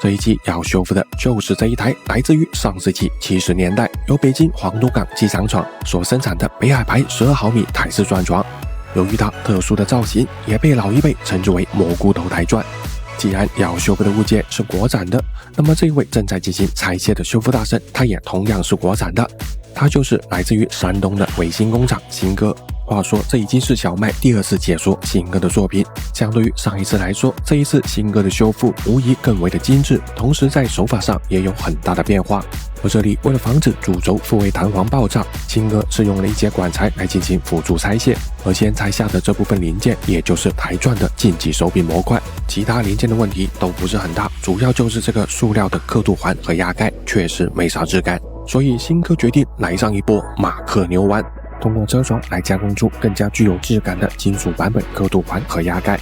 这一期要修复的就是这一台来自于上世纪70年代由北京黄土港机厂厂所生产的北海牌12毫米台式转床。由于它特殊的造型，也被老一辈称之为蘑菇头台转。既然要修复的物件是国产的，那么这一位正在进行拆卸的修复大神，他也同样是国产的，他就是来自于山东的维新工厂新哥。话说这已经是小麦第2次解说新哥的作品，相对于上一次来说，这一次新哥的修复无疑更为的精致，同时在手法上也有很大的变化。而这里为了防止主轴复位弹簧爆炸，新哥是用了一节管材来进行辅助拆卸，而先拆下的这部分零件也就是台转的竞技手柄模块，其他零件的问题都不是很大，主要就是这个塑料的刻度环和压盖确实没啥质感，所以新哥决定来上一波马克牛丸，通过车床来加工出更加具有质感的金属版本刻度环和压盖。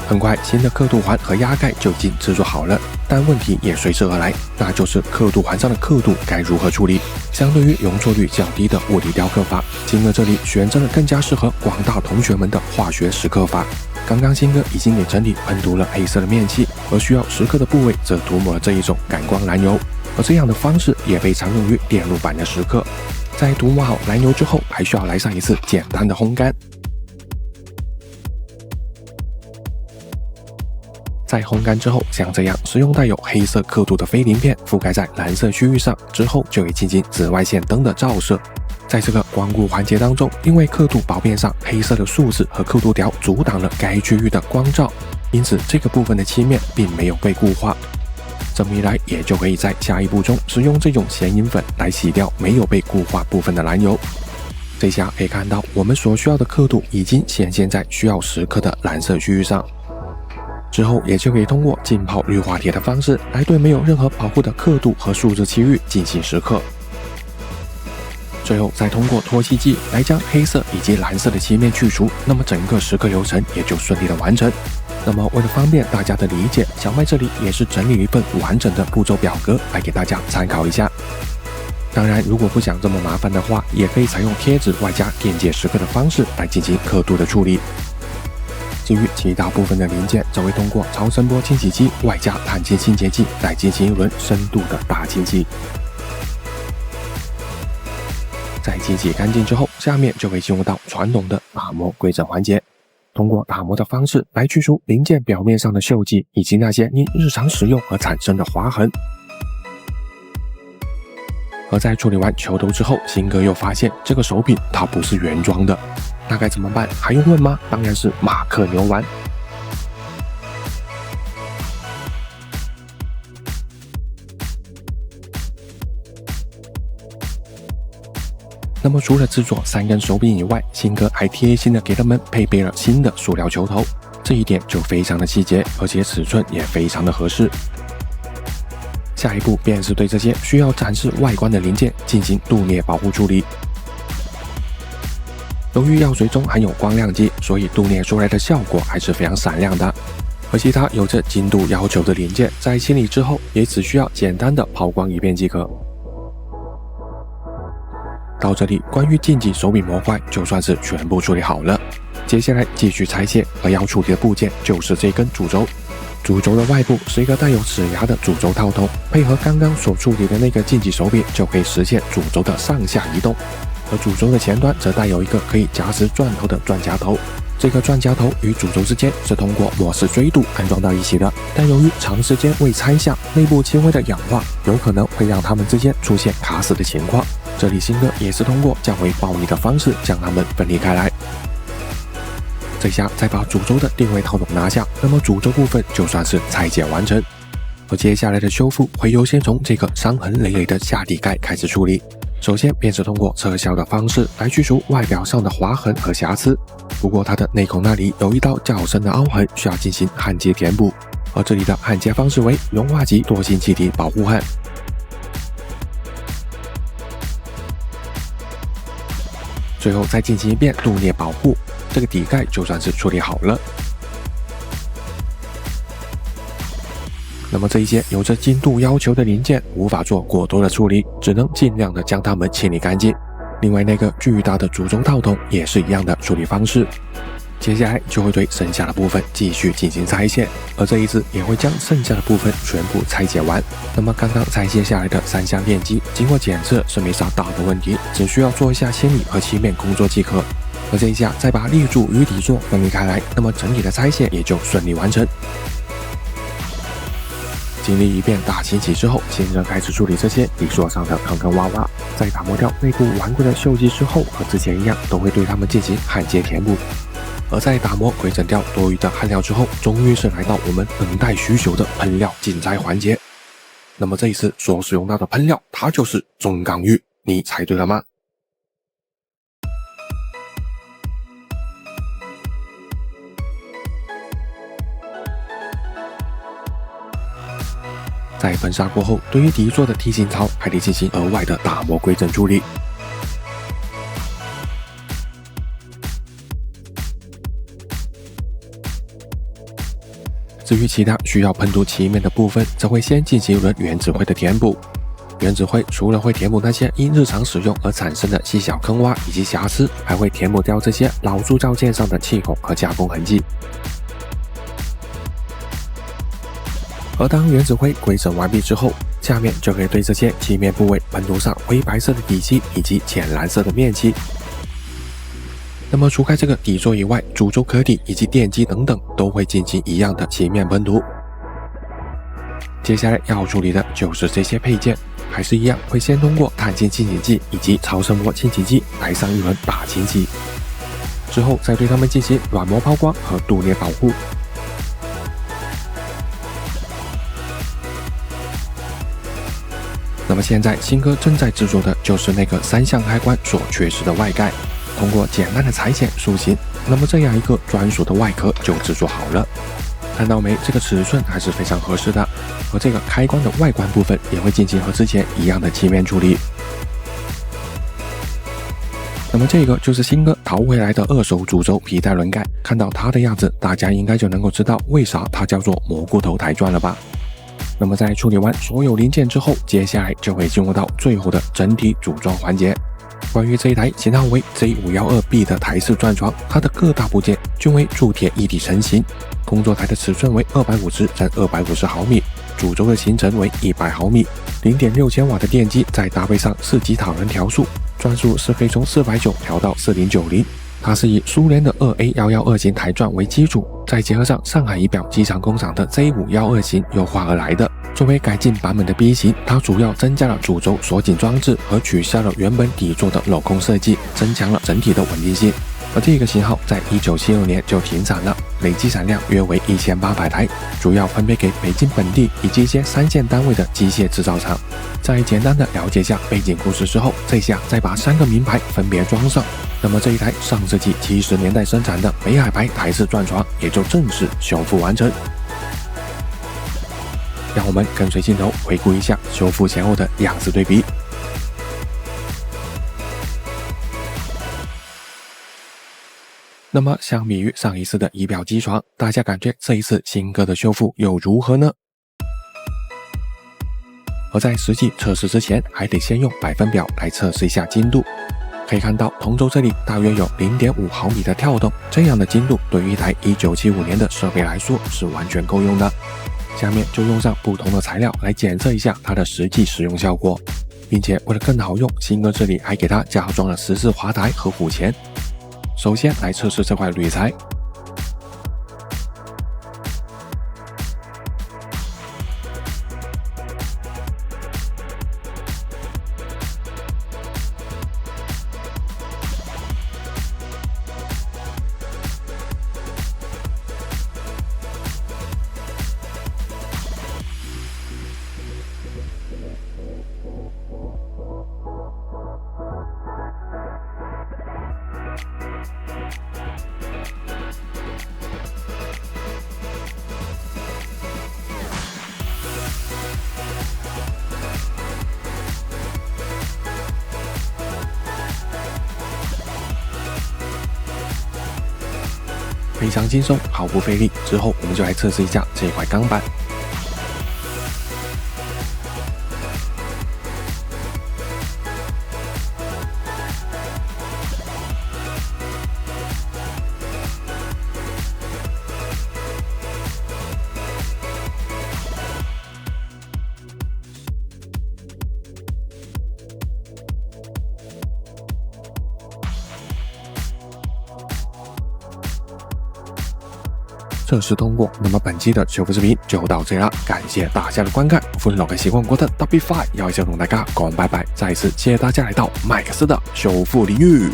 很快，新的刻度环和压盖就已经制作好了，但问题也随之而来，那就是刻度环上的刻度该如何处理。相对于容错率较低的物理雕刻法，新哥这里选择了更加适合广大同学们的化学蚀刻法。刚刚新哥已经给整体喷涂了黑色的面漆，而需要蚀刻的部位则涂抹了这一种感光蓝油，而这样的方式也被常用于电路板的蚀刻。在涂抹好蓝油之后，还需要来上一次简单的烘干。在烘干之后，像这样使用带有黑色刻度的飞鳞片覆盖在蓝色区域上之后，就会进行紫外线灯的照射。在这个光顾环节当中，因为刻度薄片上黑色的数字和刻度条阻挡了该区域的光照，因此这个部分的漆面并没有被固化。这么一来，也就可以在下一步中使用这种显影粉来洗掉没有被固化部分的蓝油。这下可以看到，我们所需要的刻度已经显现在需要蚀刻的蓝色区域上。之后也就可以通过浸泡氯化铁的方式来对没有任何保护的刻度和数字区域进行蚀刻，最后再通过脱漆剂来将黑色以及蓝色的漆面去除，那么整个蚀刻流程也就顺利的完成。那么为了方便大家的理解，小麦这里也是整理了一份完整的步骤表格来给大家参考一下。当然，如果不想这么麻烦的话，也可以采用贴纸外加电解蚀刻的方式来进行刻度的处理。至于其他部分的零件，则会通过超声波清洗机外加碳氢清洁剂来进行一轮深度的大清洗。在清洗干净之后，下面就会进入到传统的打磨规整环节，通过打磨的方式来去除零件表面上的锈迹以及那些因日常使用而产生的划痕。而在处理完球头之后，新哥又发现这个手柄它不是原装的，那该怎么办？还用问吗？当然是马克牛丸。那么除了制作3根手柄以外，新哥还贴心的给他们配备了新的塑料球头，这一点就非常的细节，而且尺寸也非常的合适。下一步便是对这些需要展示外观的零件进行镀镍保护处理。由于药水中含有光亮剂，所以镀镍出来的效果还是非常闪亮的。而其他有着精度要求的零件，在清理之后也只需要简单的抛光一遍即可。到这里，关于竞技手柄模块就算是全部处理好了。接下来继续拆卸，而要处理的部件就是这根主轴。主轴的外部是一个带有齿牙的主轴套头，配合刚刚所处理的那个竞技手柄，就可以实现主轴的上下移动。而主轴的前端则带有一个可以夹实钻头的钻夹头，这个钻夹头与主轴之间是通过模式锥度安装到一起的，但由于长时间未拆下，内部轻微的氧化，有可能会让它们之间出现卡死的情况。这里新哥也是通过较为暴力的方式将它们分离开来。这下再把主轴的定位套筒拿下，那么主轴部分就算是拆解完成。而接下来的修复会优先从这个伤痕累累的下底盖开始处理。首先便是通过撤销的方式来去除外表上的划痕和瑕疵，不过它的内孔那里有一道较深的凹痕，需要进行焊接填补，而这里的焊接方式为熔化级惰性气体保护焊。最后再进行一遍镀镍保护，这个底盖就算是处理好了。那么这一些有着精度要求的零件无法做过多的处理，只能尽量的将它们清理干净。另外那个巨大的主轴套筒也是一样的处理方式。接下来就会对剩下的部分继续进行拆卸，而这一次也会将剩下的部分全部拆解完。那么刚刚拆卸下来的3项电机，经过检测是没啥大的问题，只需要做一下清理和漆面工作即可。而这一下再把立柱与底座分离开来，那么整体的拆卸也就顺利完成。经历一遍大清洗之后，现在开始处理这些底座上的坑坑洼洼。在打磨掉内部顽固的锈迹之后，和之前一样，都会对它们进行焊接填补。而在打磨规整掉多余的焊料之后，终于是来到我们等待许久的喷料进拆环节。那么这一次所使用到的喷料，它就是中钢玉，你猜对了吗？在喷砂过后，对于底座的梯形槽还得进行额外的打磨规整处理。至于其他需要喷涂漆面的部分，则会先进行一轮原子灰的填补。原子灰除了会填补那些因日常使用而产生的细小坑洼以及瑕疵，还会填补掉这些老铸造件上的气孔和加工痕迹。而当原子灰规整完毕之后，下面就可以对这些漆面部位喷涂上灰白色的底漆以及浅蓝色的面漆。那么除开这个底座以外，主轴壳体以及电机等等都会进行一样的漆面喷涂。接下来要处理的就是这些配件，还是一样会先通过碳氢清洗剂以及超声波清洗剂来上一轮大清洗，之后再对它们进行软膜抛光和镀裂保护。那么现在新哥正在制作的就是那个3项开关所缺失的外盖，通过简单的裁剪塑形，那么这样一个专属的外壳就制作好了。看到没？这个尺寸还是非常合适的。而这个开关的外观部分也会进行和之前一样的漆面处理。那么这个就是新哥淘回来的2手主轴皮带轮盖，看到它的样子，大家应该就能够知道为啥它叫做蘑菇头台钻了吧？那么在处理完所有零件之后，接下来就会进入到最后的整体组装环节。关于这一台型号为 J512B 的台式钻床，它的各大部件均为铸铁一体成型，工作台的尺寸为250乘250毫米，主轴的行程为100毫米， 0.6千瓦的电机，再搭配上4级讨论调速，转速是可以从490调到4090。它是以苏联的2A112型台钻为基础，再结合上上海仪表机场工厂的 J512型优化而来的。作为改进版本的 B 型，它主要增加了主轴锁紧装置和取消了原本底座的镂空设计，增强了整体的稳定性。而这个型号在1976年就停产了，累计产量约为1800台，主要分配给北京本地以及一些3线单位的机械制造厂。在简单的了解下背景故事之后，这下再把3个名牌分别装上，那么这一台上世纪70年代生产的北海牌台式钻床也就正式修复完成。让我们跟随镜头回顾一下修复前后的样子对比。那么相比于上一次的仪表机床，大家感觉这一次新哥的修复又如何呢？而在实际测试之前，还得先用百分表来测试一下精度。可以看到同轴这里大约有 0.5 毫米的跳动，这样的精度对于一台1975年的设备来说是完全够用的。下面就用上不同的材料来检测一下它的实际使用效果，并且为了更好用，新哥这里还给它加装了14滑台和虎钳。首先来测试这块铝材。非常轻松，毫不费力。之后我们就来测试一下这块钢板。测试通过。那么本期的修复视频就到这里了，感謝大家的觀看，歡樂嘅時光過得特別快，有時候同大家講拜拜，再一次謝謝大家來到麥克斯的修復領域。